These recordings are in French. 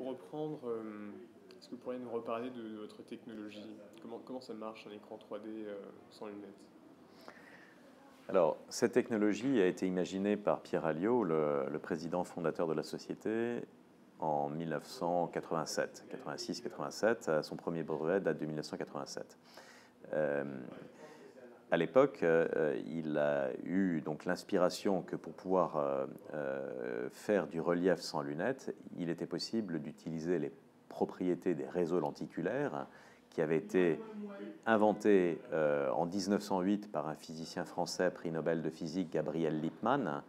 pour reprendre, est-ce que vous pourriez nous reparler de votre technologie? Comment ça marche un écran 3D sans lunettes? Alors, cette technologie a été imaginée par Pierre Alliot, le président fondateur de la société, en 1987, 86-87. Son premier brevet date de 1987. À l'époque, il a eu donc l'inspiration que pour pouvoir faire du relief sans lunettes, il était possible d'utiliser les propriétés des réseaux lenticulaires qui avaient été inventés en 1908 par un physicien français, prix Nobel de physique, Gabriel Lippmann,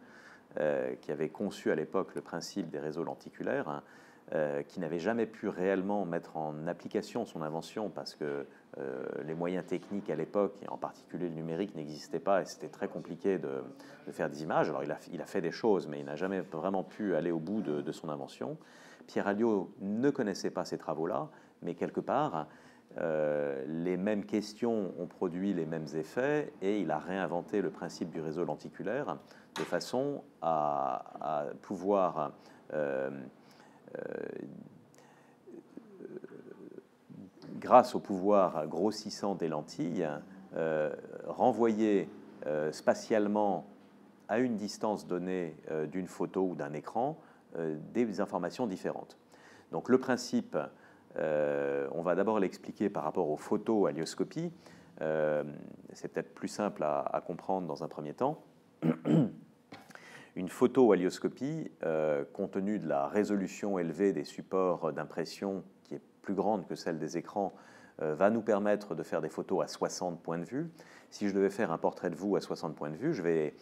qui avait conçu à l'époque le principe des réseaux lenticulaires, qui n'avait jamais pu réellement mettre en application son invention parce que les moyens techniques à l'époque, et en particulier le numérique, n'existaient pas et c'était très compliqué de faire des images. Alors il a fait des choses, mais il n'a jamais vraiment pu aller au bout de son invention. Pierre Alliot ne connaissait pas ces travaux-là, mais quelque part, les mêmes questions ont produit les mêmes effets et il a réinventé le principe du réseau lenticulaire de façon à pouvoir grâce au pouvoir grossissant des lentilles, renvoyer spatialement à une distance donnée d'une photo ou d'un écran des informations différentes. Donc le principe, on va d'abord l'expliquer par rapport aux photos allioscopie. C'est peut-être plus simple à comprendre dans un premier temps. Une photo-allioscopie, compte tenu de la résolution élevée des supports d'impression, qui est plus grande que celle des écrans, va nous permettre de faire des photos à 60 points de vue. Si je devais faire un portrait de vous à 60 points de vue, je vais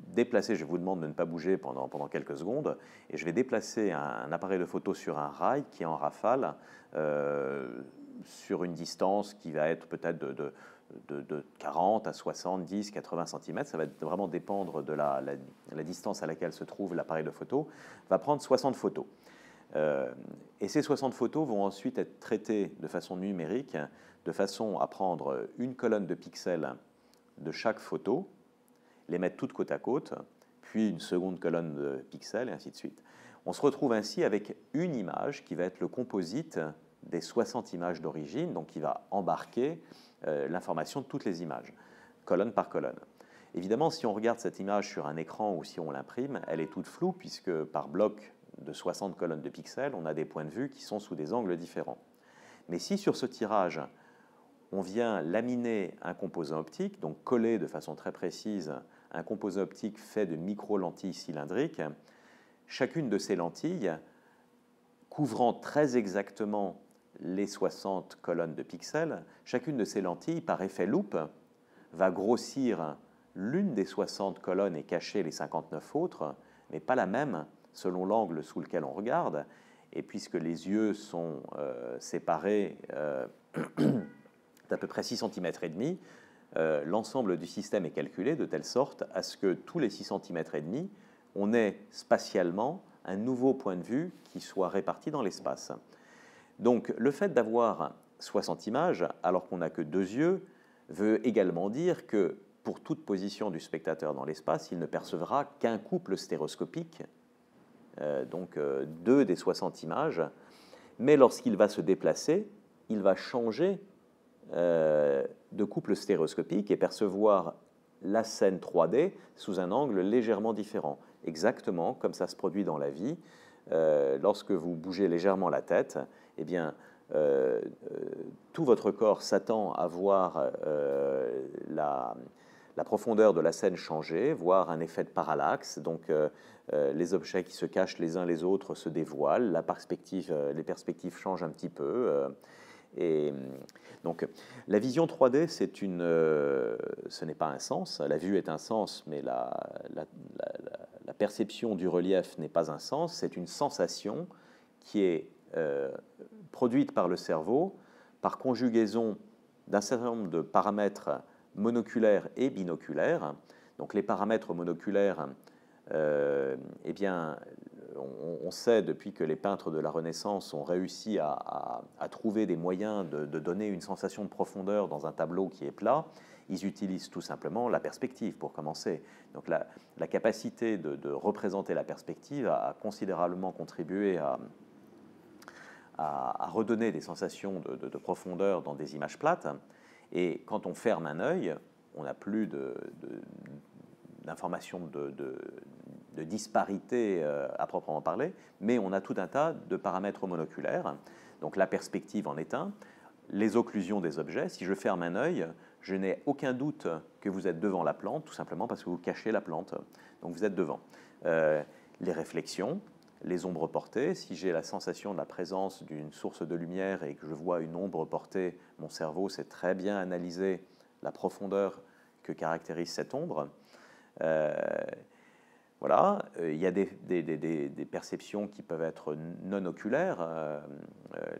déplacer, je vous demande de ne pas bouger pendant quelques secondes, et je vais déplacer un appareil de photo sur un rail qui est en rafale sur une distance qui va être peut-être de 40 à 70, 80 cm, ça va vraiment dépendre de la distance à laquelle se trouve l'appareil de photo, va prendre 60 photos. Et ces 60 photos vont ensuite être traitées de façon numérique, de façon à prendre une colonne de pixels de chaque photo, les mettre toutes côte à côte, puis une seconde colonne de pixels, et ainsi de suite. On se retrouve ainsi avec une image qui va être le composite des 60 images d'origine, donc qui va embarquer l'information de toutes les images, colonne par colonne. Évidemment, si on regarde cette image sur un écran ou si on l'imprime, elle est toute floue puisque par bloc de 60 colonnes de pixels, on a des points de vue qui sont sous des angles différents. Mais si sur ce tirage, on vient laminer un composant optique, donc coller de façon très précise un composant optique fait de micro-lentilles cylindriques, chacune de ces lentilles, couvrant très exactement les 60 colonnes de pixels, chacune de ces lentilles, par effet loupe, va grossir l'une des 60 colonnes et cacher les 59 autres, mais pas la même selon l'angle sous lequel on regarde. Et puisque les yeux sont séparés d'à peu près 6 cm et demi, l'ensemble du système est calculé de telle sorte à ce que tous les 6 cm et demi, on ait spatialement un nouveau point de vue qui soit réparti dans l'espace. Donc le fait d'avoir 60 images alors qu'on n'a que 2 yeux veut également dire que pour toute position du spectateur dans l'espace, il ne percevra qu'un couple stéréoscopique, donc 2 des 60 images, mais lorsqu'il va se déplacer, il va changer de couple stéréoscopique et percevoir la scène 3D sous un angle légèrement différent, exactement comme ça se produit dans la vie. Lorsque vous bougez légèrement la tête, eh bien, tout votre corps s'attend à voir la profondeur de la scène changer, voir un effet de parallaxe, donc les objets qui se cachent les uns les autres se dévoilent, les perspectives changent un petit peu. Et donc, la vision 3D, ce n'est pas un sens. La vue est un sens, mais la perception du relief n'est pas un sens. C'est une sensation qui est produite par le cerveau par conjugaison d'un certain nombre de paramètres monoculaires et binoculaires. Donc, les paramètres monoculaires, eh bien, on sait depuis que les peintres de la Renaissance ont réussi à trouver des moyens de donner une sensation de profondeur dans un tableau qui est plat, ils utilisent tout simplement la perspective pour commencer. Donc la capacité de représenter la perspective a considérablement contribué à redonner des sensations de profondeur dans des images plates. Et quand on ferme un œil, on n'a plus d'informations de disparité à proprement parler, mais on a tout un tas de paramètres monoculaires. Donc la perspective en est un, les occlusions des objets. Si je ferme un œil, je n'ai aucun doute que vous êtes devant la plante, tout simplement parce que vous cachez la plante. Donc vous êtes devant. Les réflexions, les ombres portées. Si j'ai la sensation de la présence d'une source de lumière et que je vois une ombre portée, mon cerveau sait très bien analyser la profondeur que caractérise cette ombre. Voilà, il y a des perceptions qui peuvent être non oculaires.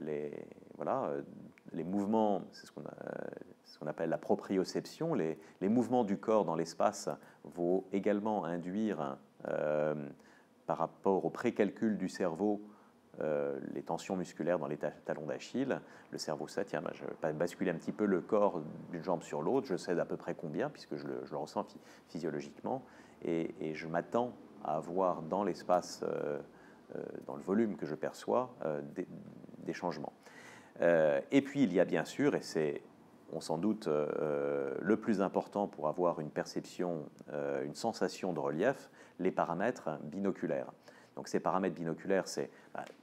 Les mouvements, c'est ce qu'on appelle la proprioception. Les mouvements du corps dans l'espace vont également induire, par rapport au précalcul du cerveau, les tensions musculaires dans les talons d'Achille. Le cerveau sait, tiens, je vais basculer un petit peu le corps d'une jambe sur l'autre, je sais d'à peu près combien, puisque je le ressens physiologiquement, et je m'attends à avoir dans l'espace, dans le volume que je perçois, des changements. Et puis il y a bien sûr, et c'est sans doute le plus important pour avoir une perception, une sensation de relief, les paramètres binoculaires. Donc ces paramètres binoculaires, c'est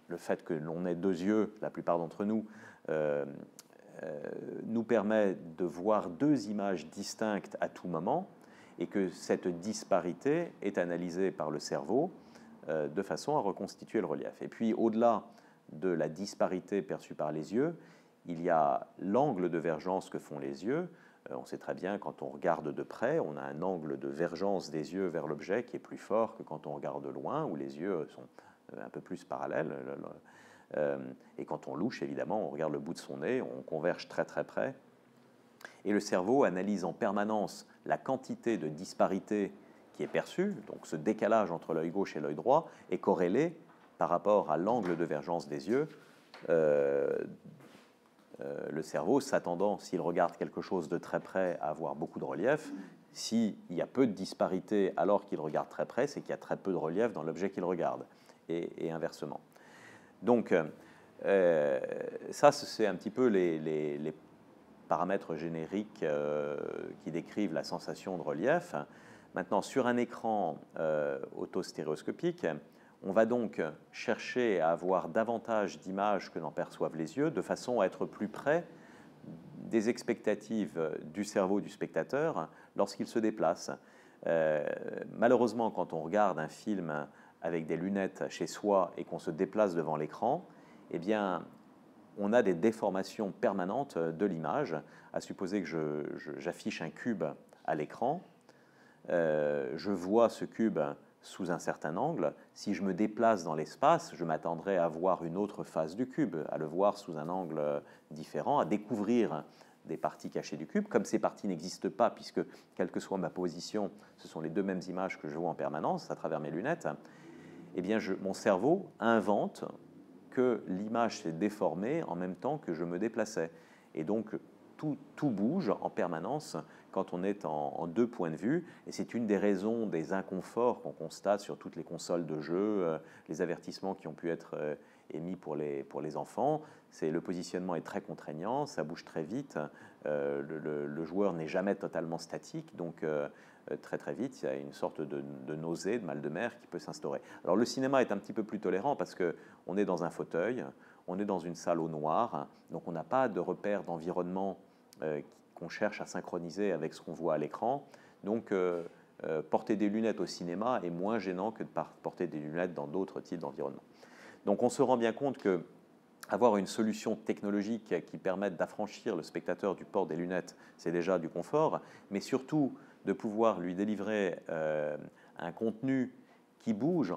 le fait que l'on ait deux yeux, la plupart d'entre nous, nous permet de voir deux images distinctes à tout moment, et que cette disparité est analysée par le cerveau de façon à reconstituer le relief. Et puis au-delà de la disparité perçue par les yeux, il y a l'angle de vergence que font les yeux. On sait très bien, quand on regarde de près, on a un angle de vergence des yeux vers l'objet qui est plus fort que quand on regarde de loin, où les yeux sont un peu plus parallèles. Et quand on louche, évidemment, on regarde le bout de son nez, on converge très très près. Et le cerveau analyse en permanence la quantité de disparité qui est perçue, donc ce décalage entre l'œil gauche et l'œil droit est corrélé par rapport à l'angle de vergence des yeux. Le cerveau s'attendant, s'il regarde quelque chose de très près, à avoir beaucoup de relief. S'il y a peu de disparité alors qu'il regarde très près, c'est qu'il y a très peu de relief dans l'objet qu'il regarde, et inversement. Donc, ça, c'est un petit peu les paramètres génériques qui décrivent la sensation de relief. Maintenant, sur un écran autostéréoscopique, on va donc chercher à avoir davantage d'images que n'en perçoivent les yeux, de façon à être plus près des expectatives du cerveau du spectateur lorsqu'il se déplace. Malheureusement, quand on regarde un film avec des lunettes chez soi et qu'on se déplace devant l'écran, eh bien, on a des déformations permanentes de l'image. À supposer que j'affiche un cube à l'écran, je vois ce cube sous un certain angle. Si je me déplace dans l'espace, je m'attendrai à voir une autre face du cube, à le voir sous un angle différent, à découvrir des parties cachées du cube. Comme ces parties n'existent pas, puisque quelle que soit ma position, ce sont les deux mêmes images que je vois en permanence à travers mes lunettes, eh bien mon cerveau invente que l'image s'est déformée en même temps que je me déplaçais. Et donc, tout bouge en permanence quand on est en deux points de vue. Et c'est une des raisons des inconforts qu'on constate sur toutes les consoles de jeux, les avertissements qui ont pu être émis pour les enfants. Le positionnement est très contraignant, ça bouge très vite. Le joueur n'est jamais totalement statique, donc très très vite, il y a une sorte de nausée, de mal de mer qui peut s'instaurer. Alors le cinéma est un petit peu plus tolérant parce qu'on est dans un fauteuil, on est dans une salle au noir, donc on n'a pas de repère d'environnement qu'on cherche à synchroniser avec ce qu'on voit à l'écran. Donc porter des lunettes au cinéma est moins gênant que de porter des lunettes dans d'autres types d'environnements. Donc on se rend bien compte que avoir une solution technologique qui permette d'affranchir le spectateur du port des lunettes, c'est déjà du confort, mais surtout de pouvoir lui délivrer un contenu qui bouge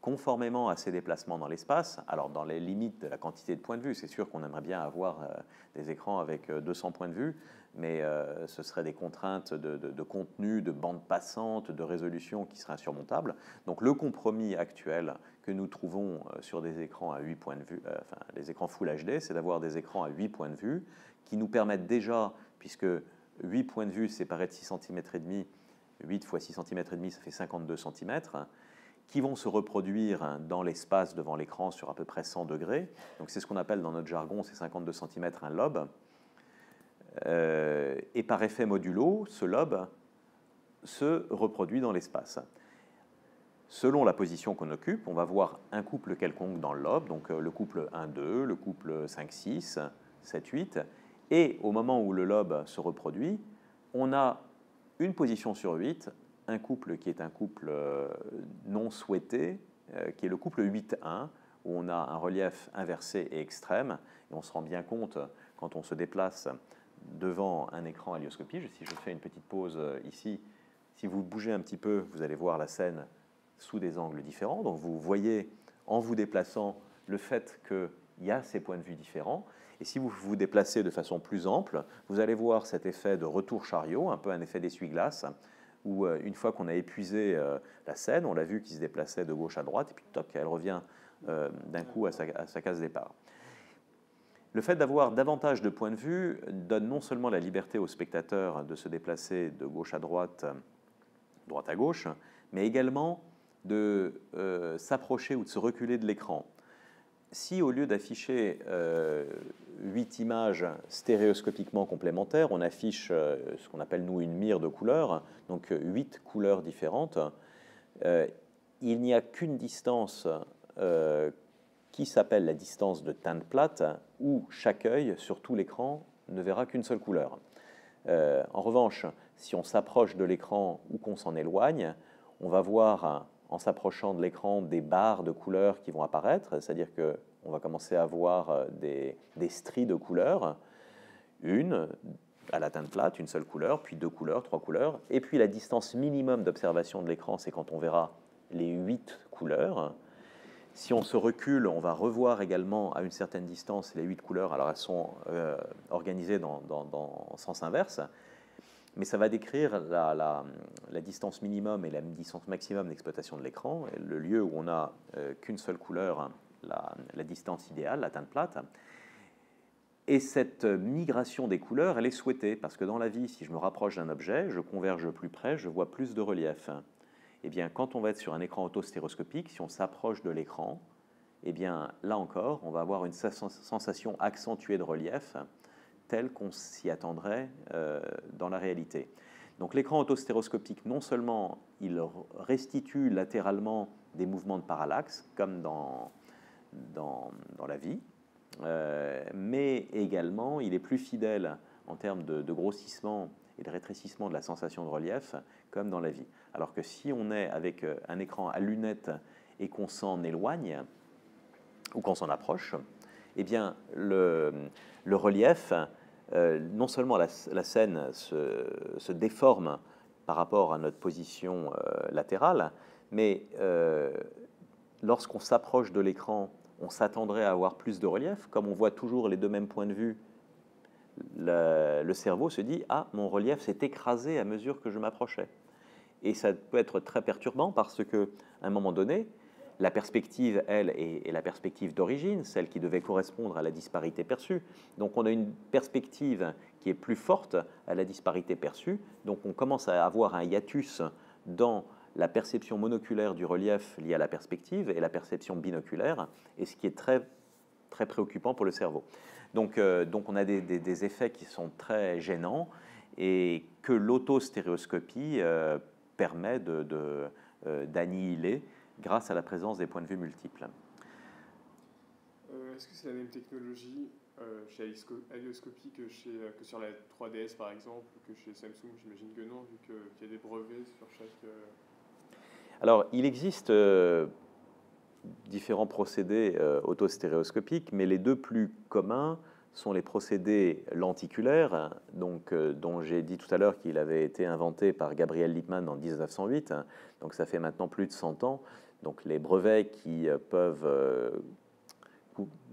conformément à ses déplacements dans l'espace. Alors dans les limites de la quantité de points de vue, c'est sûr qu'on aimerait bien avoir des écrans avec 200 points de vue, mais ce seraient des contraintes de contenu, de bande passante, de résolution qui seraient insurmontables. Donc le compromis actuel que nous trouvons sur des écrans à 8 points de vue, enfin les écrans Full HD, c'est d'avoir des écrans à 8 points de vue qui nous permettent déjà, puisque 8 points de vue séparés de 6 cm et demi, 8 fois 6 cm et demi, ça fait 52 cm, qui vont se reproduire dans l'espace devant l'écran sur à peu près 100 degrés. Donc c'est ce qu'on appelle dans notre jargon, c'est 52 cm, un lobe. Et par effet modulo, ce lobe se reproduit dans l'espace. Selon la position qu'on occupe, on va voir un couple quelconque dans le lobe, donc le couple 1-2, le couple 5-6, 7-8, et au moment où le lobe se reproduit, on a une position sur 8, un couple qui est un couple non souhaité, qui est le couple 8-1, où on a un relief inversé et extrême, et on se rend bien compte quand on se déplace devant un écran hélioscopique. Si je fais une petite pause ici, si vous bougez un petit peu, vous allez voir la scène sous des angles différents. Donc vous voyez, en vous déplaçant, le fait qu'il y a ces points de vue différents. Et si vous vous déplacez de façon plus ample, vous allez voir cet effet de retour chariot, un peu un effet d'essuie-glace, où une fois qu'on a épuisé la scène, on l'a vu qui se déplaçait de gauche à droite, et puis toc, elle revient d'un coup à sa case départ. Le fait d'avoir davantage de points de vue donne non seulement la liberté au spectateur de se déplacer de gauche à droite, droite à gauche, mais également de s'approcher ou de se reculer de l'écran. Si au lieu d'afficher 8 images stéréoscopiquement complémentaires, on affiche ce qu'on appelle nous une mire de couleurs, donc 8 couleurs différentes, il n'y a qu'une distance qui s'appelle la distance de teinte plate, où chaque œil sur tout l'écran ne verra qu'une seule couleur. En revanche, si on s'approche de l'écran ou qu'on s'en éloigne, on va voir en s'approchant de l'écran des barres de couleurs qui vont apparaître, c'est-à-dire qu'on va commencer à voir des stries de couleurs, une à la teinte plate, une seule couleur, puis 2 couleurs, 3 couleurs, et puis la distance minimum d'observation de l'écran, c'est quand on verra les 8 couleurs. Si on se recule, on va revoir également à une certaine distance les 8 couleurs, alors elles sont organisées dans sens inverse, mais ça va décrire la distance minimum et la distance maximum d'exploitation de l'écran, le lieu où on n'a qu'une seule couleur, la distance idéale, la teinte plate. Et cette migration des couleurs, elle est souhaitée, parce que dans la vie, si je me rapproche d'un objet, je converge plus près, je vois plus de relief. Eh bien, quand on va être sur un écran autostéroscopique, si on s'approche de l'écran, eh bien, là encore, on va avoir une sensation accentuée de relief, telle qu'on s'y attendrait dans la réalité. Donc l'écran autostéroscopique, non seulement il restitue latéralement des mouvements de parallaxe, comme dans la vie, mais également il est plus fidèle en termes de grossissement et de rétrécissement de la sensation de relief, comme dans la vie. Alors que si on est avec un écran à lunettes et qu'on s'en éloigne, ou qu'on s'en approche, eh bien le relief, non seulement la scène se déforme par rapport à notre position latérale, mais lorsqu'on s'approche de l'écran, on s'attendrait à avoir plus de relief. Comme on voit toujours les deux mêmes points de vue, le cerveau se dit « Ah, mon relief s'est écrasé à mesure que je m'approchais ». Et ça peut être très perturbant parce qu'à un moment donné, la perspective, elle, est la perspective d'origine, celle qui devait correspondre à la disparité perçue. Donc on a une perspective qui est plus forte à la disparité perçue. Donc on commence à avoir un hiatus dans la perception monoculaire du relief liée à la perspective et la perception binoculaire, et ce qui est très, très préoccupant pour le cerveau. Donc on a des effets qui sont très gênants et que l'autostéréoscopie permet d'annihiler grâce à la présence des points de vue multiples. Est-ce que c'est la même technologie chez Hélioscopie que sur la 3DS par exemple, que chez Samsung? J'imagine que non, vu qu'il y a des brevets sur chaque... Alors, il existe différents procédés autostéréoscopiques, mais les deux plus communs sont les procédés lenticulaires, donc, dont j'ai dit tout à l'heure qu'il avait été inventé par Gabriel Lippmann en 1908, donc ça fait maintenant plus de 100 ans. Donc les brevets qui peuvent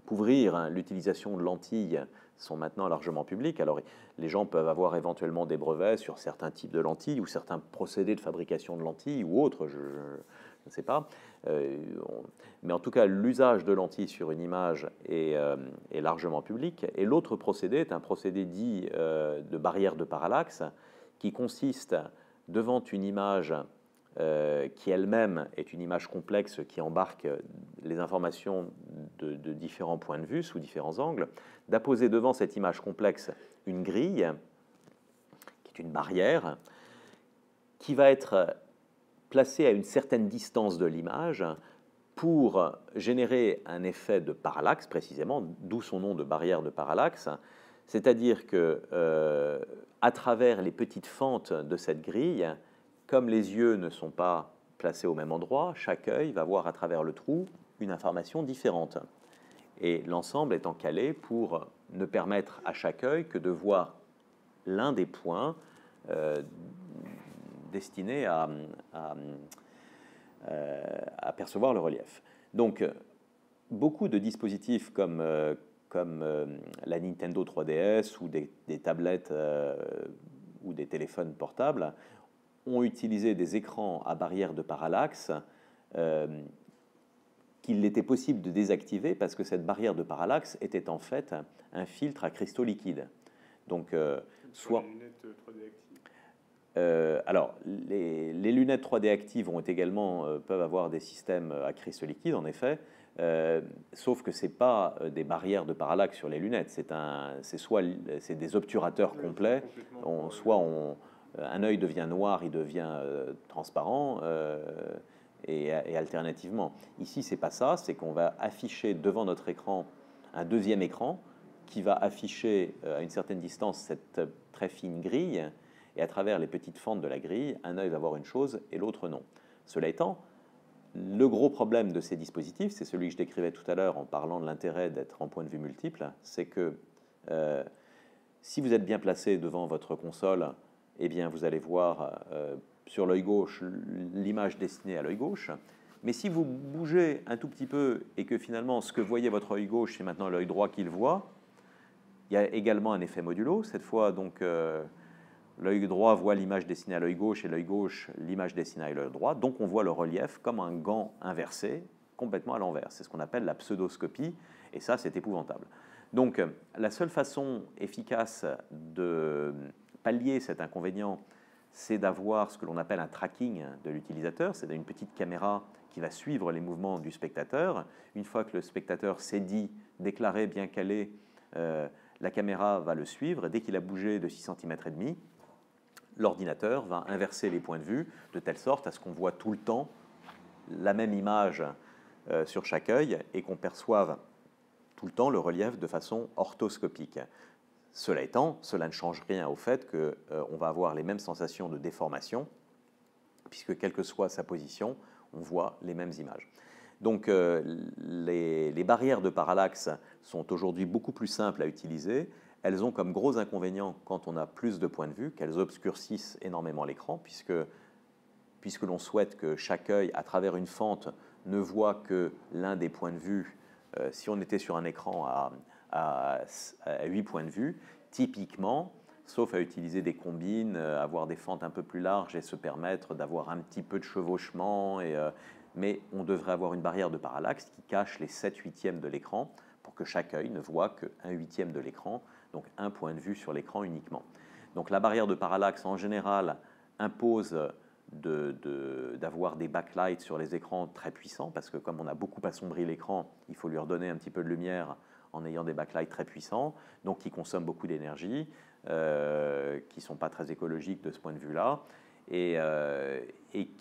couvrir l'utilisation de lentilles sont maintenant largement publics. Alors les gens peuvent avoir éventuellement des brevets sur certains types de lentilles ou certains procédés de fabrication de lentilles ou autres, je ne sais pas. Mais en tout cas, l'usage de lentilles sur une image est largement public. Et l'autre procédé est un procédé dit de barrière de parallaxe qui consiste devant une image qui elle-même est une image complexe qui embarque les informations de différents points de vue, sous différents angles, d'apposer devant cette image complexe une grille, qui est une barrière, qui va être placée à une certaine distance de l'image pour générer un effet de parallaxe, précisément, d'où son nom de barrière de parallaxe, c'est-à-dire que à travers les petites fentes de cette grille, comme les yeux ne sont pas placés au même endroit, chaque œil va voir à travers le trou une information différente. Et l'ensemble étant calé pour ne permettre à chaque œil que de voir l'un des points destinés à percevoir le relief. Donc, beaucoup de dispositifs comme la Nintendo 3DS ou des tablettes ou des téléphones portables ont utilisé des écrans à barrière de parallaxe qu'il était possible de désactiver parce que cette barrière de parallaxe était en fait un filtre à cristaux liquides. Donc, soit les lunettes 3D actives. Alors, les lunettes 3D actives peuvent avoir des systèmes à cristaux liquides, en effet, sauf que ce n'est pas des barrières de parallaxe sur les lunettes, c'est des obturateurs complets, un œil devient noir, il devient transparent, et alternativement. Ici, ce n'est pas ça, c'est qu'on va afficher devant notre écran un deuxième écran qui va afficher à une certaine distance cette très fine grille, et à travers les petites fentes de la grille, un œil va voir une chose et l'autre non. Cela étant, le gros problème de ces dispositifs, c'est celui que je décrivais tout à l'heure en parlant de l'intérêt d'être en point de vue multiple, c'est que si vous êtes bien placé devant votre console, eh bien vous allez voir sur l'œil gauche l'image destinée à l'œil gauche, mais si vous bougez un tout petit peu et que finalement ce que voyait votre œil gauche, c'est maintenant l'œil droit qu'il voit, il y a également un effet modulo. Cette fois, donc, l'œil droit voit l'image destinée à l'œil gauche et l'œil gauche l'image destinée à l'œil droit. Donc, on voit le relief comme un gant inversé, complètement à l'envers. C'est ce qu'on appelle la pseudoscopie, et ça, c'est épouvantable. Donc, la seule façon efficace de pallier cet inconvénient, c'est d'avoir ce que l'on appelle un tracking de l'utilisateur, c'est une petite caméra qui va suivre les mouvements du spectateur. Une fois que le spectateur s'est dit, déclaré, bien calé, la caméra va le suivre. Dès qu'il a bougé de 6,5 cm, l'ordinateur va inverser les points de vue de telle sorte à ce qu'on voit tout le temps la même image sur chaque œil et qu'on perçoive tout le temps le relief de façon orthoscopique. Cela étant, cela ne change rien au fait qu'on va avoir les mêmes sensations de déformation, puisque quelle que soit sa position, on voit les mêmes images. Donc les barrières de parallaxe sont aujourd'hui beaucoup plus simples à utiliser. Elles ont comme gros inconvénient, quand on a plus de points de vue, qu'elles obscurcissent énormément l'écran, puisque l'on souhaite que chaque œil, à travers une fente, ne voit que l'un des points de vue. Si on était sur un écran à 8 points de vue, typiquement, sauf à utiliser des combines, avoir des fentes un peu plus larges et se permettre d'avoir un petit peu de chevauchement, mais on devrait avoir une barrière de parallaxe qui cache les 7/8 de l'écran pour que chaque œil ne voit qu'un 8e de l'écran, donc un point de vue sur l'écran uniquement. Donc la barrière de parallaxe, en général, impose d'avoir des backlights sur les écrans très puissants, parce que comme on a beaucoup assombri l'écran, il faut lui redonner un petit peu de lumière en ayant des backlights très puissants, donc qui consomment beaucoup d'énergie, qui ne sont pas très écologiques de ce point de vue-là, et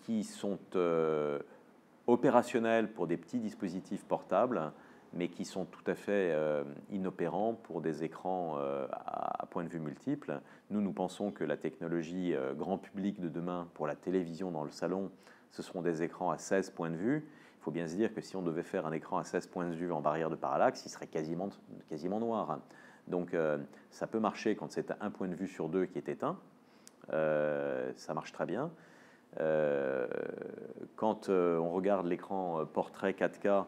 qui sont opérationnels pour des petits dispositifs portables, mais qui sont tout à fait inopérants pour des écrans à point de vue multiple. Nous pensons que la technologie grand public de demain pour la télévision dans le salon, ce seront des écrans à 16 points de vue. Il faut bien se dire que si on devait faire un écran à 16 points de vue en barrière de parallaxe, il serait quasiment noir. Donc ça peut marcher quand c'est un point de vue sur deux qui est éteint. Ça marche très bien. Quand on regarde l'écran portrait 4K,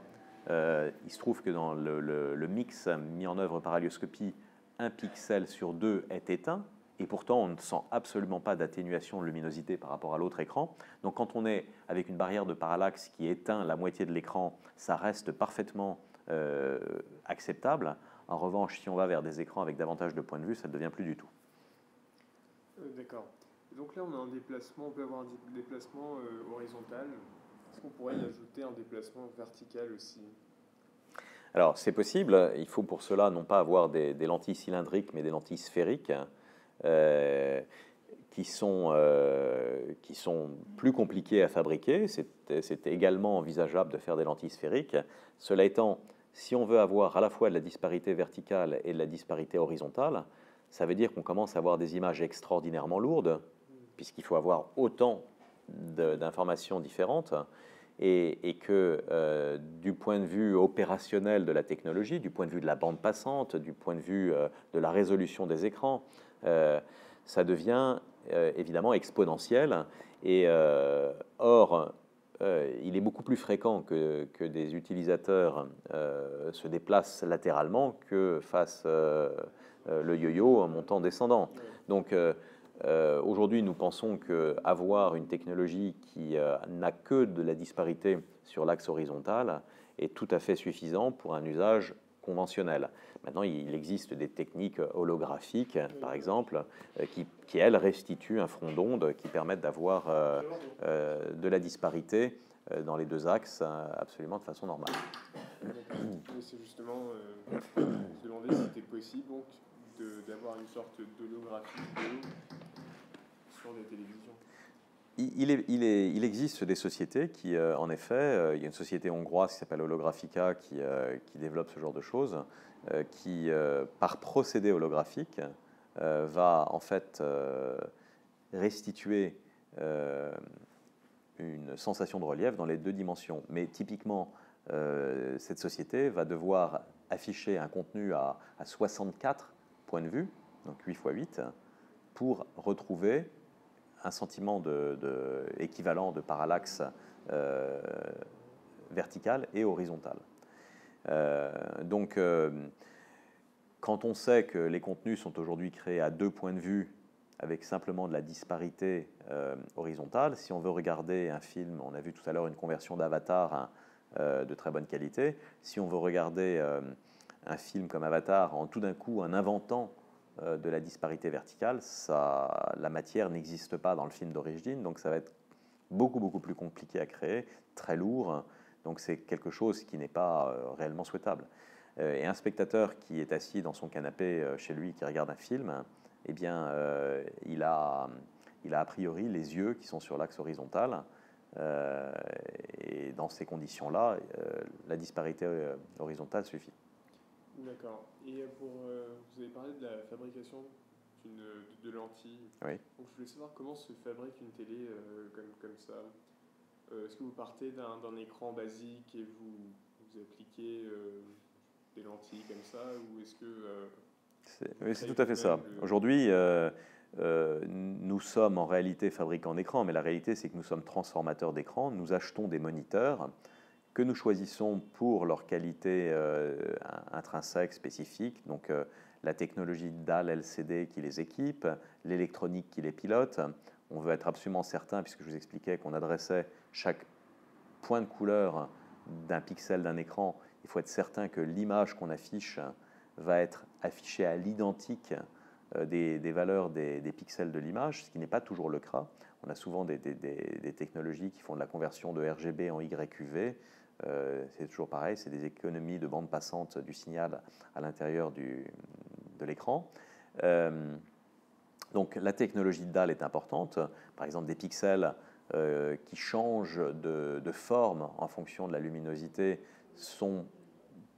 il se trouve que dans le mix mis en œuvre par Alioscopie, un pixel sur deux est éteint, et pourtant on ne sent absolument pas d'atténuation de luminosité par rapport à l'autre écran. Donc quand on est avec une barrière de parallaxe qui éteint la moitié de l'écran, ça reste parfaitement acceptable. En revanche, si on va vers des écrans avec davantage de points de vue, ça ne devient plus du tout. D'accord. Donc là, on a un déplacement, on peut avoir un déplacement horizontal. Est-ce qu'on pourrait y ajouter un déplacement vertical aussi? Alors, c'est possible. Il faut pour cela non pas avoir des lentilles cylindriques, mais des lentilles sphériques euh, qui sont plus compliquées à fabriquer. C'est également envisageable de faire des lentilles sphériques. Cela étant, si on veut avoir à la fois de la disparité verticale et de la disparité horizontale, ça veut dire qu'on commence à avoir des images extraordinairement lourdes, puisqu'il faut avoir autant d'informations différentes. Et que du point de vue opérationnel de la technologie, du point de vue de la bande passante, du point de vue de la résolution des écrans, ça devient évidemment exponentiel. Et or, il est beaucoup plus fréquent que des utilisateurs se déplacent latéralement que fassent le yo-yo en montant-descendant. Donc, aujourd'hui, nous pensons qu'avoir une technologie qui n'a que de la disparité sur l'axe horizontal est tout à fait suffisant pour un usage conventionnel. Maintenant, il existe des techniques holographiques, par exemple, qui elles, restituent un front d'onde qui permettent d'avoir de la disparité dans les deux axes absolument de façon normale. C'est justement, je me demandais si c'était possible donc, d'avoir une sorte d'holographie sur les télévisions. Il existe des sociétés qui, en effet, il y a une société hongroise qui s'appelle Holographica qui développe ce genre de choses, qui, par procédé holographique, va en fait restituer une sensation de relief dans les deux dimensions. Mais typiquement, cette société va devoir afficher un contenu à 64 points de vue, donc 8 x 8, pour retrouver un sentiment équivalent de parallaxe vertical et horizontal. Donc, quand on sait que les contenus sont aujourd'hui créés à 2 points de vue avec simplement de la disparité horizontale, si on veut regarder un film, on a vu tout à l'heure une conversion d'Avatar de très bonne qualité, si on veut regarder un film comme Avatar en tout d'un coup en inventant de la disparité verticale, la matière n'existe pas dans le film d'origine, donc ça va être beaucoup plus compliqué à créer, très lourd, donc c'est quelque chose qui n'est pas réellement souhaitable. Et un spectateur qui est assis dans son canapé chez lui, qui regarde un film, eh bien, il a a priori les yeux qui sont sur l'axe horizontal, et dans ces conditions-là, la disparité horizontale suffit. D'accord. Et vous avez parlé de la fabrication de lentilles. Oui. Donc je voulais savoir comment se fabrique une télé comme ça. Est-ce que vous partez d'un écran basique et vous appliquez des lentilles comme ça, ou est-ce que... Oui, c'est tout à fait ça. Aujourd'hui, nous sommes en réalité fabricants d'écrans, mais la réalité c'est que nous sommes transformateurs d'écrans. Nous achetons des moniteurs que nous choisissons pour leur qualité intrinsèque spécifique, donc la technologie dalle LCD qui les équipe, l'électronique qui les pilote. On veut être absolument certain, puisque je vous expliquais qu'on adressait chaque point de couleur d'un pixel d'un écran, il faut être certain que l'image qu'on affiche va être affichée à l'identique des valeurs des pixels de l'image, ce qui n'est pas toujours le cas. On a souvent des technologies qui font de la conversion de RGB en YQV. C'est toujours pareil, c'est des économies de bande passante du signal à l'intérieur de l'écran. Donc la technologie de dalle est importante. Par exemple, des pixels qui changent de forme en fonction de la luminosité sont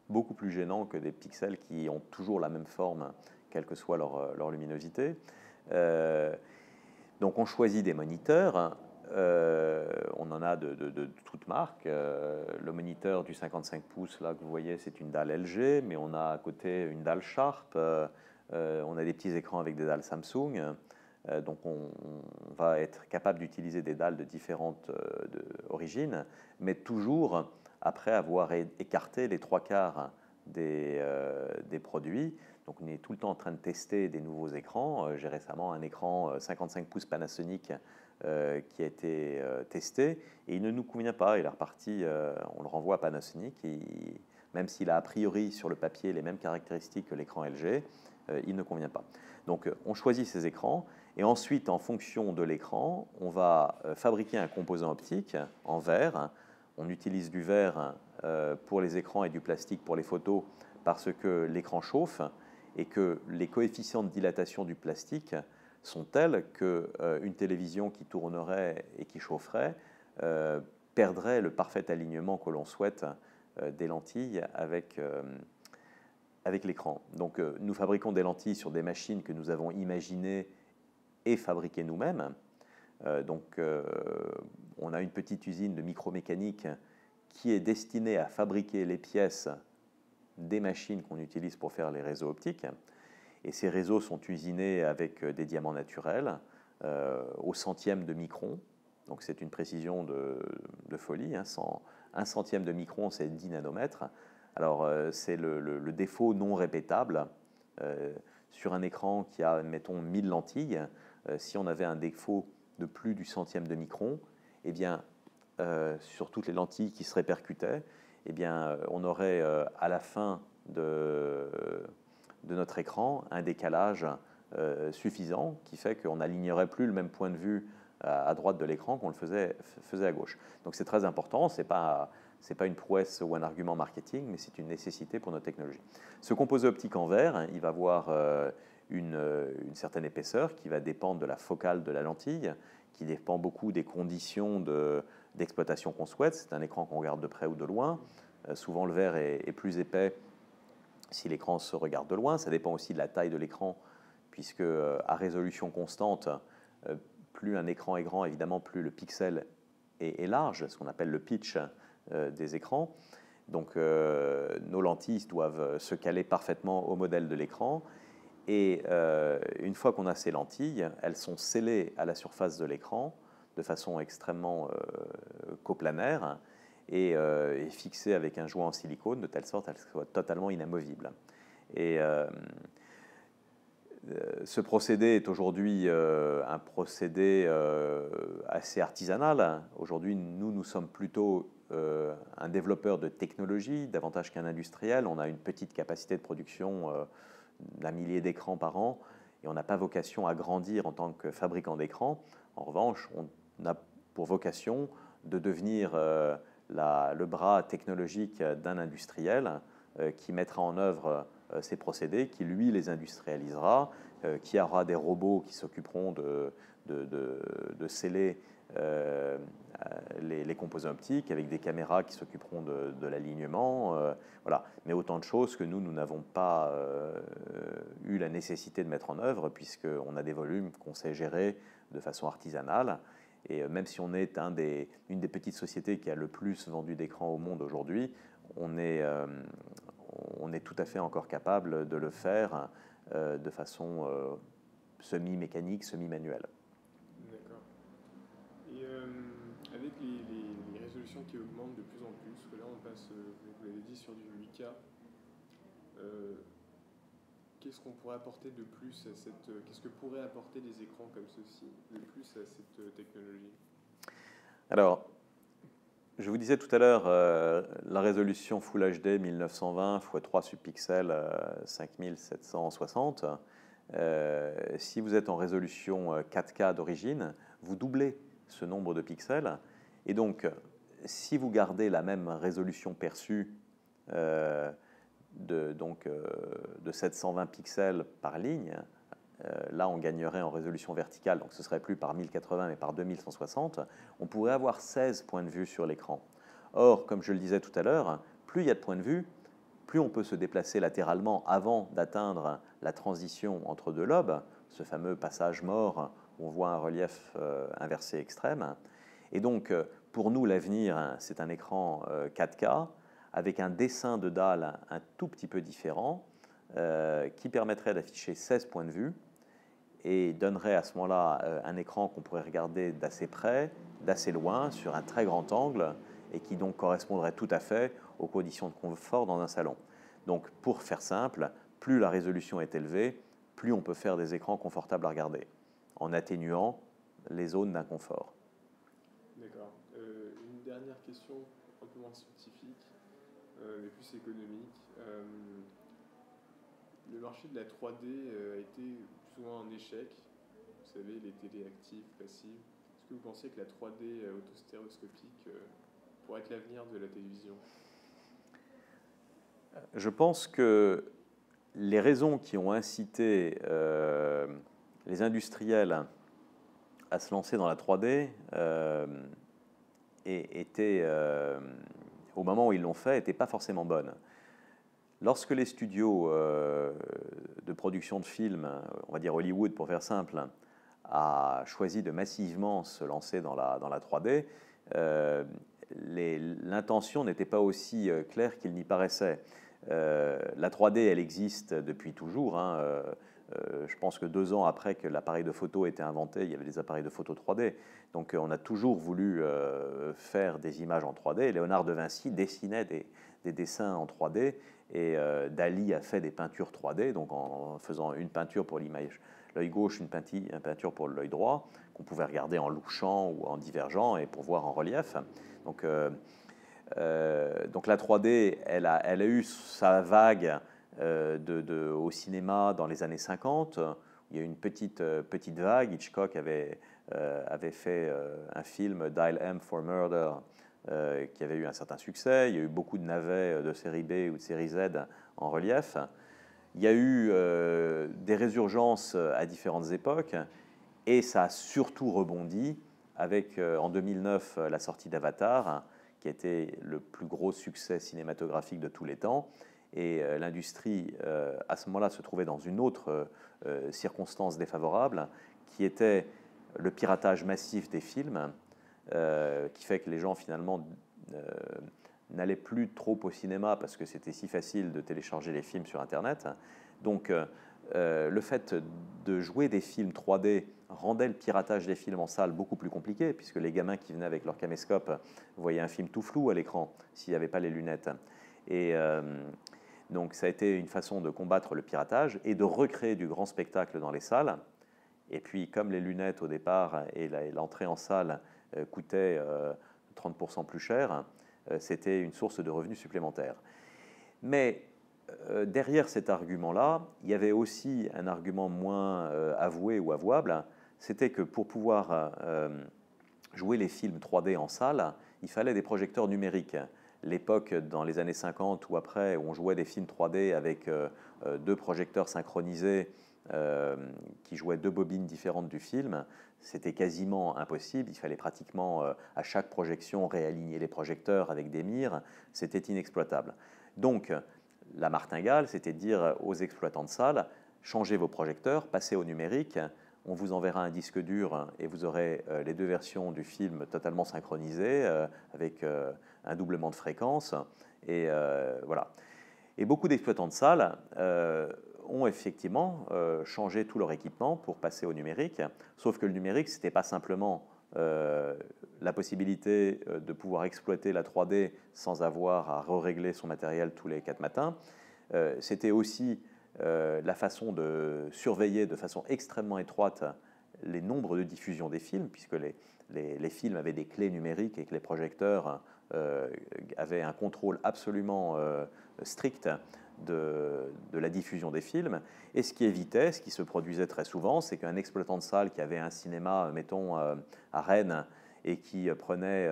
beaucoup plus gênants que des pixels qui ont toujours la même forme, quelle que soit leur luminosité. Donc on choisit des moniteurs. On en a de toutes marques. Le moniteur du 55 pouces, là que vous voyez, c'est une dalle LG, mais on a à côté une dalle Sharp. On a des petits écrans avec des dalles Samsung. Donc on va être capable d'utiliser des dalles de différentes origines, mais toujours après avoir écarté les 3/4 des produits. Donc on est tout le temps en train de tester des nouveaux écrans. J'ai récemment un écran 55 pouces Panasonic qui a été testé et il ne nous convient pas. Il est reparti, on le renvoie à Panasonic. Même s'il a a priori sur le papier les mêmes caractéristiques que l'écran LG, il ne convient pas. Donc on choisit ces écrans Et ensuite, en fonction de l'écran, on va fabriquer un composant optique en verre. On utilise du verre pour les écrans et du plastique pour les photos parce que l'écran chauffe et que les coefficients de dilatation du plastique sont tels qu'une télévision qui tournerait et qui chaufferait perdrait le parfait alignement que l'on souhaite des lentilles avec l'écran. Donc nous fabriquons des lentilles sur des machines que nous avons imaginées et fabriquées nous-mêmes. On a une petite usine de micromécanique qui est destinée à fabriquer les pièces des machines qu'on utilise pour faire les réseaux optiques. Et ces réseaux sont usinés avec des diamants naturels au centième de micron. Donc c'est une précision de folie. Un centième de micron, c'est 10 nanomètres. Alors c'est le défaut non répétable. Sur un écran qui a, mettons, 1000 lentilles, si on avait un défaut de plus du centième de micron, eh bien, sur toutes les lentilles qui se répercutaient, eh bien, on aurait à la fin de notre écran un décalage suffisant qui fait qu'on n'alignerait plus le même point de vue à droite de l'écran qu'on le faisait à gauche. Donc c'est très important, c'est pas une prouesse ou un argument marketing, mais c'est une nécessité pour notre technologie. Ce composé optique en verre, il va avoir une certaine épaisseur qui va dépendre de la focale de la lentille, qui dépend beaucoup des conditions d'exploitation qu'on souhaite. C'est un écran qu'on regarde de près ou de loin. Souvent le verre est plus épais si l'écran se regarde de loin. Ça dépend aussi de la taille de l'écran, puisque à résolution constante, plus un écran est grand, évidemment, plus le pixel est large, ce qu'on appelle le pitch des écrans. Donc nos lentilles doivent se caler parfaitement au modèle de l'écran. Et une fois qu'on a ces lentilles, elles sont scellées à la surface de l'écran de façon extrêmement coplanaire et fixées avec un joint en silicone de telle sorte qu'elles soient totalement inamovibles. Et ce procédé est aujourd'hui un procédé assez artisanal. Aujourd'hui, nous sommes plutôt un développeur de technologie, davantage qu'un industriel. On a une petite capacité de production d'un millier d'écrans par an, et on n'a pas vocation à grandir en tant que fabricant d'écrans. En revanche, on a pour vocation de devenir le bras technologique d'un industriel qui mettra en œuvre ces procédés, qui lui les industrialisera, qui aura des robots qui s'occuperont de sceller les composants optiques, avec des caméras qui s'occuperont de l'alignement, voilà. Mais autant de choses que nous n'avons pas eu la nécessité de mettre en œuvre, puisqu'on a des volumes qu'on sait gérer de façon artisanale. Et même si on est une des petites sociétés qui a le plus vendu d'écrans au monde aujourd'hui, on est tout à fait encore capable de le faire de façon semi-mécanique, semi-manuelle. D'accord. Et avec les résolutions qui augmentent de plus en plus, parce que là on passe, vous l'avez dit, sur du 8K, qu'est-ce qu'on pourrait apporter de plus à qu'est-ce que pourraient apporter des écrans comme ceci de plus à cette technologie? Alors, je vous disais tout à l'heure, la résolution Full HD 1920 x 3 subpixels 5760. Si vous êtes en résolution 4K d'origine, vous doublez ce nombre de pixels. Et donc, si vous gardez la même résolution perçue de 720 pixels par ligne, là on gagnerait en résolution verticale, donc ce serait plus par 1080 mais par 2160, on pourrait avoir 16 points de vue sur l'écran. Or, comme je le disais tout à l'heure, plus il y a de points de vue, plus on peut se déplacer latéralement avant d'atteindre la transition entre deux lobes, ce fameux passage mort où on voit un relief inversé extrême. Et donc, pour nous, l'avenir, c'est un écran 4K avec un dessin de dalle un tout petit peu différent qui permettrait d'afficher 16 points de vue et donnerait à ce moment-là un écran qu'on pourrait regarder d'assez près, d'assez loin, sur un très grand angle, et qui donc correspondrait tout à fait aux conditions de confort dans un salon. Donc pour faire simple, plus la résolution est élevée, plus on peut faire des écrans confortables à regarder, en atténuant les zones d'inconfort. D'accord. Une dernière question, un peu moins scientifique, mais plus économique. Le marché de la 3D a été souvent un échec. vous savez, les télés actives, passives. Est-ce que vous pensez que la 3D autostéréoscopique pourrait être l'avenir de la télévision? Je pense que les raisons qui ont incité les industriels à se lancer dans la 3D étaient, au moment où ils l'ont fait, n'étaient pas forcément bonnes. Lorsque les studios de production de films, on va dire Hollywood pour faire simple, a choisi de massivement se lancer dans la 3D, l'intention n'était pas aussi claire qu'il n'y paraissait. La 3D, elle existe depuis toujours. Hein. Je pense que 2 ans après que l'appareil de photo ait été inventé, il y avait des appareils de photo 3D. Donc on a toujours voulu faire des images en 3D. Léonard de Vinci dessinait des dessins en 3D et Dali a fait des peintures 3D, donc en faisant une peinture pour l'œil gauche, une peinture pour l'œil droit, qu'on pouvait regarder en louchant ou en divergent et pour voir en relief. Donc la 3D, elle a eu sa vague au cinéma dans les années 50. Il y a eu une petite vague. Hitchcock avait fait un film, Dial M for Murder, qui avait eu un certain succès. Il y a eu beaucoup de navets de série B ou de série Z en relief. Il y a eu des résurgences à différentes époques, et ça a surtout rebondi avec, en 2009, la sortie d'Avatar, qui a été le plus gros succès cinématographique de tous les temps. Et l'industrie, à ce moment-là, se trouvait dans une autre circonstance défavorable, qui était le piratage massif des films, qui fait que les gens, finalement, n'allaient plus trop au cinéma parce que c'était si facile de télécharger les films sur Internet. Donc, le fait de jouer des films 3D rendait le piratage des films en salle beaucoup plus compliqué, puisque les gamins qui venaient avec leur caméscope voyaient un film tout flou à l'écran s'il n'y avait pas les lunettes. Et donc ça a été une façon de combattre le piratage et de recréer du grand spectacle dans les salles. Et puis comme les lunettes au départ et l'entrée en salle coûtait 30% plus cher, c'était une source de revenus supplémentaires. Mais derrière cet argument-là, il y avait aussi un argument moins avoué ou avouable, c'était que pour pouvoir jouer les films 3D en salle, il fallait des projecteurs numériques. L'époque, dans les années 50 ou après, où on jouait des films 3D avec 2 projecteurs synchronisés qui jouaient 2 bobines différentes du film, c'était quasiment impossible. Il fallait pratiquement, à chaque projection, réaligner les projecteurs avec des mires. C'était inexploitable. Donc, la martingale, c'était de dire aux exploitants de salles, changez vos projecteurs, passez au numérique, on vous enverra un disque dur et vous aurez les 2 versions du film totalement synchronisées, avec un doublement de fréquence. Et voilà. Et beaucoup d'exploitants de salles ont effectivement changé tout leur équipement pour passer au numérique, sauf que le numérique, ce n'était pas simplement la possibilité de pouvoir exploiter la 3D sans avoir à régler son matériel tous les 4 matins. C'était aussi la façon de surveiller de façon extrêmement étroite les nombres de diffusion des films, puisque les films avaient des clés numériques et que les projecteurs avaient un contrôle absolument strict de la diffusion des films. Et ce qui évitait, ce qui se produisait très souvent, c'est qu'un exploitant de salle qui avait un cinéma, mettons, à Rennes, et qui prenait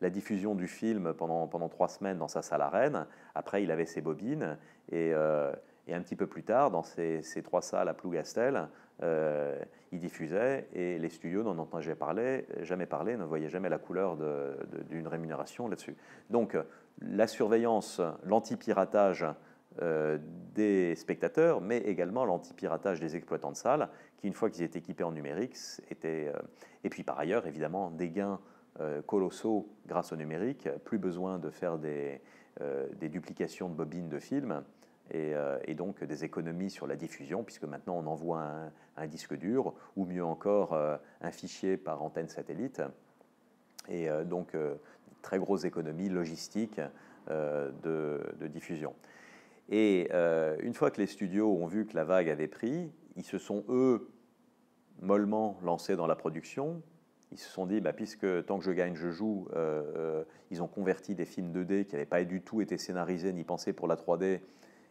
la diffusion du film pendant 3 semaines dans sa salle à Rennes, après il avait ses bobines, et un petit peu plus tard, dans ces 3 salles à Plougastel, il diffusait, et les studios n'en entendaient jamais parler, ne voyaient jamais la couleur d'une rémunération là-dessus. Donc la surveillance, l'anti-piratage des spectateurs, mais également l'anti-piratage des exploitants de salles, qui, une fois qu'ils étaient équipés en numérique, étaient... et puis par ailleurs, évidemment, des gains colossaux grâce au numérique, plus besoin de faire des duplications de bobines de films, et donc des économies sur la diffusion, puisque maintenant on envoie un disque dur, ou mieux encore un fichier par antenne satellite, et donc très grosses économies logistiques de diffusion. Et une fois que les studios ont vu que la vague avait pris, ils se sont, eux, mollement lancés dans la production. Ils se sont dit, puisque tant que je gagne, je joue. Ils ont converti des films 2D qui n'avaient pas du tout été scénarisés ni pensés pour la 3D,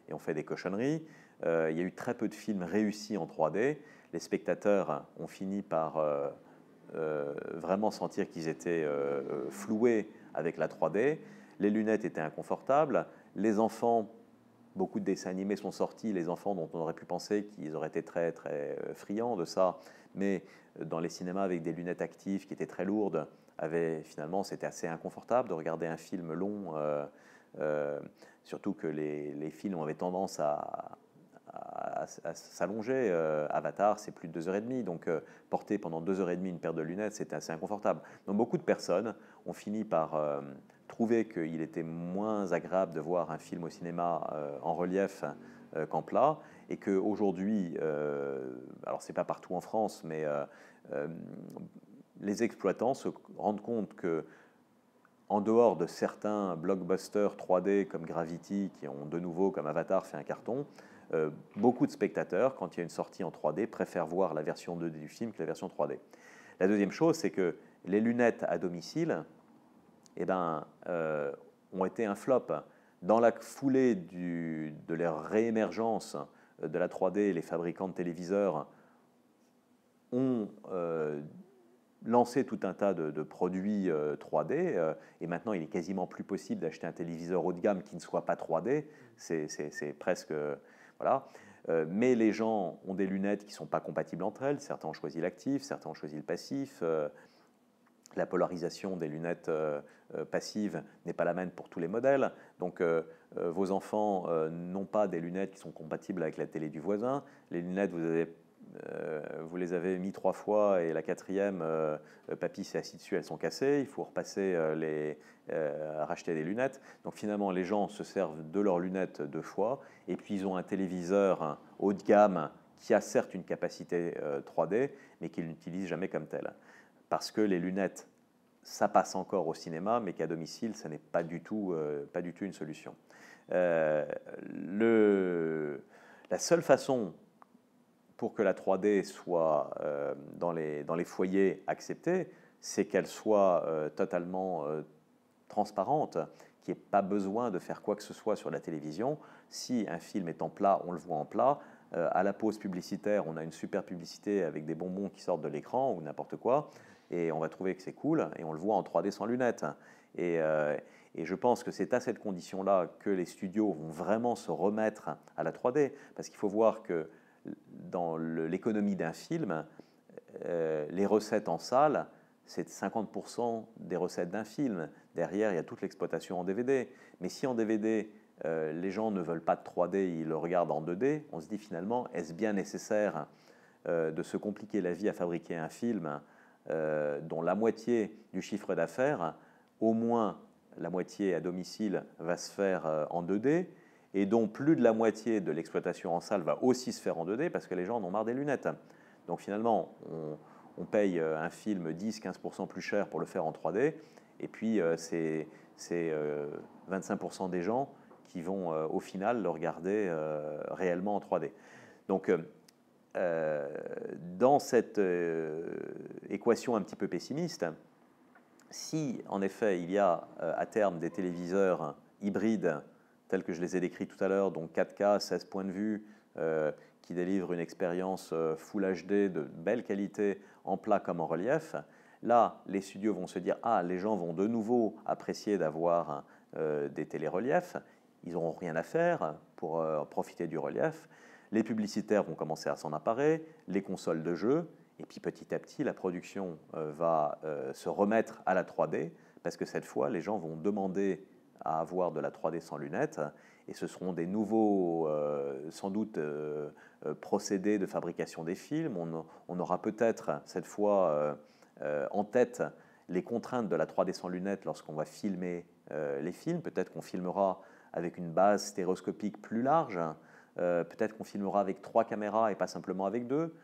et on fait des cochonneries. Il y a eu très peu de films réussis en 3D. Les spectateurs ont fini par vraiment sentir qu'ils étaient floués avec la 3D. Les lunettes étaient inconfortables. Les enfants, beaucoup de dessins animés sont sortis, les enfants dont on aurait pu penser qu'ils auraient été très, très friands de ça, mais dans les cinémas avec des lunettes actives qui étaient très lourdes, finalement, c'était assez inconfortable de regarder un film long, surtout que les films avaient tendance à s'allonger. Avatar, c'est plus de 2h30, donc porter pendant 2h30 une paire de lunettes, c'était assez inconfortable. Donc beaucoup de personnes ont fini par trouver qu'il était moins agréable de voir un film au cinéma en relief qu'en plat, et qu'aujourd'hui, alors c'est pas partout en France, mais les exploitants se rendent compte que en dehors de certains blockbusters 3D comme Gravity, qui ont de nouveau, comme Avatar, fait un carton, beaucoup de spectateurs, quand il y a une sortie en 3D, préfèrent voir la version 2D du film que la version 3D. La deuxième chose, c'est que les lunettes à domicile ont été un flop. Dans la foulée de leur réémergence de la 3D, les fabricants de téléviseurs ont lancé tout un tas de produits 3D, et maintenant il est quasiment plus possible d'acheter un téléviseur haut de gamme qui ne soit pas 3D, c'est presque... Voilà. Mais les gens ont des lunettes qui ne sont pas compatibles entre elles, certains ont choisi l'actif, certains ont choisi le passif, la polarisation des lunettes passives n'est pas la même pour tous les modèles, donc vos enfants n'ont pas des lunettes qui sont compatibles avec la télé du voisin, les lunettes vous les avez mis 3 fois et la 4e, papy s'est assis dessus, elles sont cassées, il faut repasser racheter des lunettes. Donc finalement, les gens se servent de leurs lunettes 2 fois, et puis ils ont un téléviseur haut de gamme qui a certes une capacité 3D, mais qu'ils n'utilisent jamais comme tel. Parce que les lunettes, ça passe encore au cinéma, mais qu'à domicile, ça n'est pas du tout une solution. La seule façon pour que la 3D soit dans les foyers acceptée, c'est qu'elle soit totalement transparente, qu'il n'y ait pas besoin de faire quoi que ce soit sur la télévision. Si un film est en plat, on le voit en plat. À la pause publicitaire, on a une super publicité avec des bonbons qui sortent de l'écran ou n'importe quoi, et on va trouver que c'est cool, et on le voit en 3D sans lunettes. Et je pense que c'est à cette condition-là que les studios vont vraiment se remettre à la 3D, parce qu'il faut voir que dans l'économie d'un film, les recettes en salle, c'est 50% des recettes d'un film. Derrière, il y a toute l'exploitation en DVD. Mais si en DVD, les gens ne veulent pas de 3D, ils le regardent en 2D, on se dit finalement, est-ce bien nécessaire de se compliquer la vie à fabriquer un film dont la moitié du chiffre d'affaires, au moins la moitié à domicile, va se faire en 2D, et dont plus de la moitié de l'exploitation en salle va aussi se faire en 2D, parce que les gens en ont marre des lunettes. Donc finalement, on paye un film 10-15% plus cher pour le faire en 3D, et puis c'est 25% des gens qui vont au final le regarder réellement en 3D. Donc dans cette équation un petit peu pessimiste, si en effet il y a à terme des téléviseurs hybrides tels que je les ai décrits tout à l'heure, donc 4K, 16 points de vue, qui délivrent une expérience Full HD de belle qualité en plat comme en relief, là, les studios vont se dire « Ah, les gens vont de nouveau apprécier d'avoir des téléreliefs, ils n'auront rien à faire pour profiter du relief. Les publicitaires vont commencer à s'en emparer, les consoles de jeux, et puis petit à petit, la production va se remettre à la 3D, parce que cette fois, les gens vont demander à avoir de la 3D sans lunettes, et ce seront des nouveaux, sans doute, procédés de fabrication des films. On aura peut-être cette fois en tête les contraintes de la 3D sans lunettes lorsqu'on va filmer les films. Peut-être qu'on filmera avec une base stéréoscopique plus large, peut-être qu'on filmera avec 3 caméras et pas simplement avec 2,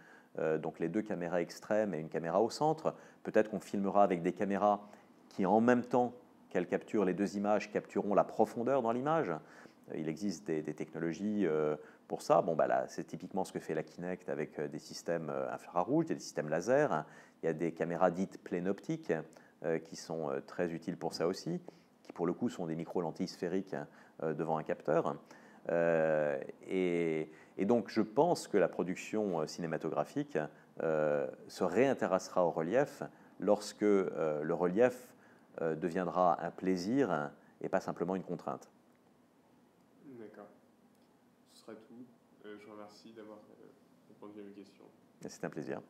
donc les 2 caméras extrêmes et une caméra au centre. Peut-être qu'on filmera avec des caméras qui, en même temps qu'elles capturent les 2 images, captureront la profondeur dans l'image. Il existe des technologies pour ça. Bon, bah là, c'est typiquement ce que fait la Kinect avec des systèmes infrarouges, il y a des systèmes laser, il y a des caméras dites pleine optique qui sont très utiles pour ça aussi, qui pour le coup sont des micro-lentilles sphériques devant un capteur. Et donc, je pense que la production cinématographique se réintéressera au relief lorsque le relief deviendra un plaisir et pas simplement une contrainte. D'accord. Ce sera tout. Je vous remercie d'avoir répondu à mes questions. C'est un plaisir.